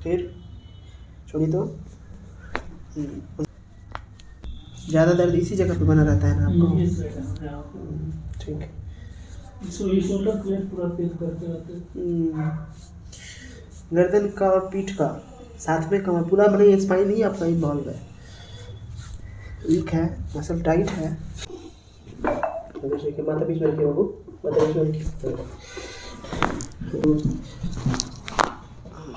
फिर छोड़ी तो ज़्यादा दर्द इसी जगह पे बना रहता है ना आपको? ठीक है। शोल्डर प्लेट पूरा पेन करते रहते हैं। गर्दन का और पीठ का साथ में कमर पूरा बने, स्पाइन नहीं आपका इन्वॉल्व है, वीक है, मसल टाइट है। माथा बीच में रखिए बाबू, माथा बीच में रखिए।